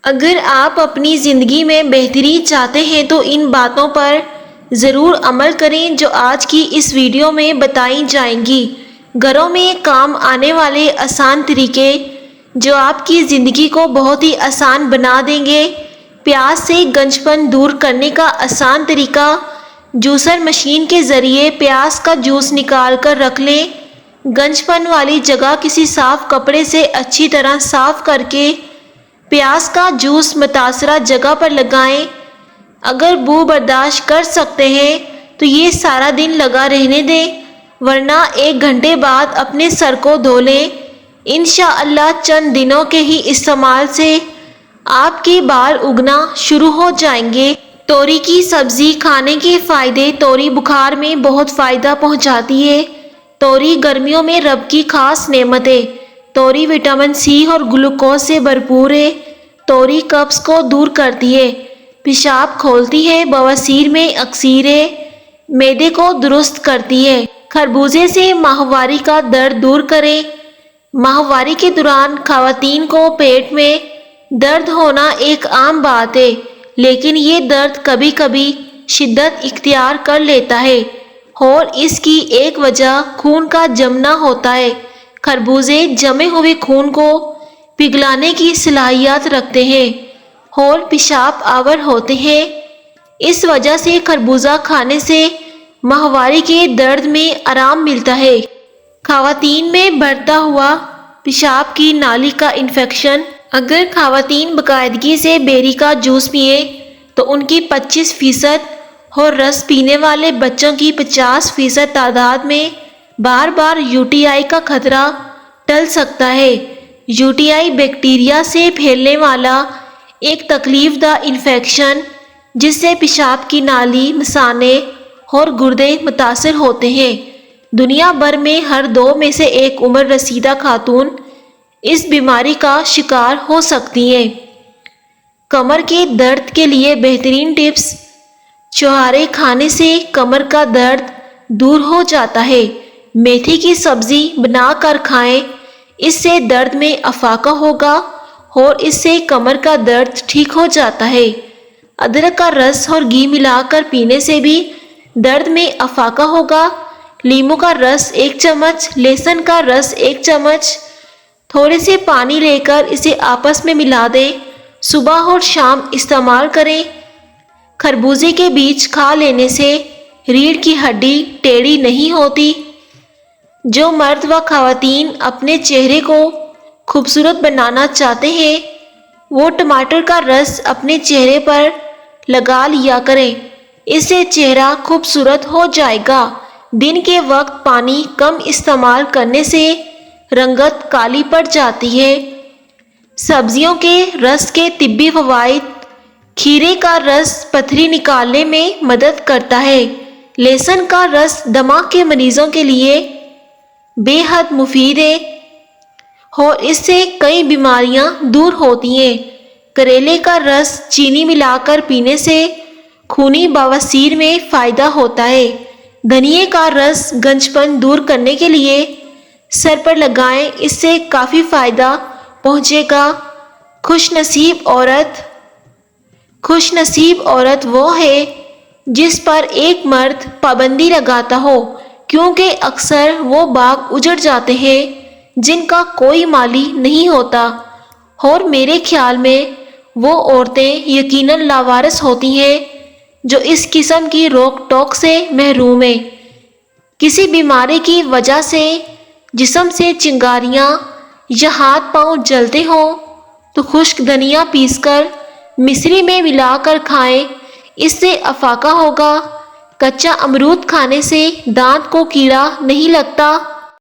اگر آپ اپنی زندگی میں بہتری چاہتے ہیں تو ان باتوں پر ضرور عمل کریں جو آج کی اس ویڈیو میں بتائی جائیں گی۔ گھروں میں کام آنے والے آسان طریقے جو آپ کی زندگی کو بہت ہی آسان بنا دیں گے۔ پیاز سے گنج پن دور کرنے کا آسان طریقہ، جوسر مشین کے ذریعے پیاز کا جوس نکال کر رکھ لیں۔ گنج پن والی جگہ کسی صاف کپڑے سے اچھی طرح صاف کر کے پیاز کا جوس متاثرہ جگہ پر لگائیں۔ اگر بو برداشت کر سکتے ہیں تو یہ سارا دن لگا رہنے دیں، ورنہ 1 گھنٹے بعد اپنے سر کو دھو لیں۔ انشاءاللہ چند دنوں کے ہی استعمال سے آپ کے بال اگنا شروع ہو جائیں گے۔ توری کی سبزی کھانے کے فائدے۔ توری بخار میں بہت فائدہ پہنچاتی ہے۔ توری گرمیوں میں رب کی خاص نعمت ہے۔ توری وٹامن سی اور گلوکوز سے بھرپور ہے۔ توری قبض کو دور کرتی ہے، پیشاب کھولتی ہے، بواسیر میں اکثیر ہے، معدے کو درست کرتی ہے۔ خربوزے سے ماہواری کا درد دور کریں۔ ماہواری کے دوران خواتین کو پیٹ میں درد ہونا ایک عام بات ہے، لیکن یہ درد کبھی کبھی شدت اختیار کر لیتا ہے اور اس کی ایک وجہ خون کا جمنا ہوتا ہے۔ خربوزے جمے ہوئے خون کو پگھلانے کی صلاحیت رکھتے ہیں اور پیشاب آور ہوتے ہیں۔ اس وجہ سے خربوزہ کھانے سے ماہواری کے درد میں آرام ملتا ہے۔ خواتین میں بڑھتا ہوا پیشاب کی نالی کا انفیکشن۔ اگر خواتین باقاعدگی سے بیری کا جوس پئیں تو ان کی 25% اور رس پینے والے بچوں کی 50% تعداد میں بار بار UTI کا خطرہ ٹل سکتا ہے۔ UTI بیکٹیریا سے پھیلنے والا ایک تکلیف دہ انفیکشن جس سے پیشاب کی نالی، مثانے اور گردے متاثر ہوتے ہیں۔ دنیا بھر میں ہر 2 میں سے 1 عمر رسیدہ خاتون اس بیماری کا شکار ہو سکتی ہیں۔ کمر کے درد کے لیے بہترین ٹپس۔ چھہارے کھانے سے کمر کا درد دور ہو جاتا ہے۔ میتھی کی سبزی بنا کر کھائیں، اس سے درد میں افاقہ ہوگا اور اس سے کمر کا درد ٹھیک ہو جاتا ہے۔ ادرک کا رس اور گھی ملا کر پینے سے بھی درد میں افاقہ ہوگا۔ لیموں کا رس 1 چمچ، لہسن کا رس 1 چمچ، تھوڑے سے پانی لے کر اسے آپس میں ملا دیں، صبح اور شام استعمال کریں۔ خربوزے کے بیج کھا لینے سے ریڑھ کی ہڈی ٹیڑھی نہیں ہوتی۔ جو مرد و خواتین اپنے چہرے کو خوبصورت بنانا چاہتے ہیں وہ ٹماٹر کا رس اپنے چہرے پر لگا لیا کریں، اس سے چہرہ خوبصورت ہو جائے گا۔ دن کے وقت پانی کم استعمال کرنے سے رنگت کالی پڑ جاتی ہے۔ سبزیوں کے رس کے طبی فوائد۔ کھیرے کا رس پتھری نکالنے میں مدد کرتا ہے۔ لہسن کا رس دماغ کے مریضوں کے لیے بے حد مفید ہے اور اس سے کئی بیماریاں دور ہوتی ہیں۔ کریلے کا رس چینی ملا کر پینے سے خونی بواسیر میں فائدہ ہوتا ہے۔ دھنیے کا رس گنج پن دور کرنے کے لیے سر پر لگائیں، اس سے کافی فائدہ پہنچے گا۔ خوش نصیب عورت وہ ہے جس پر ایک مرد پابندی لگاتا ہو، کیونکہ اکثر وہ باغ اجڑ جاتے ہیں جن کا کوئی مالی نہیں ہوتا، اور میرے خیال میں وہ عورتیں یقیناً لاوارث ہوتی ہیں جو اس قسم کی روک ٹوک سے محروم ہیں۔ کسی بیماری کی وجہ سے جسم سے چنگاریاں یا ہاتھ پاؤں جلتے ہوں تو خشک دھنیا پیس کر مصری میں ملا کر کھائیں، اس سے افاقہ ہوگا۔ کچا امرود کھانے سے دانت کو کیڑا نہیں لگتا۔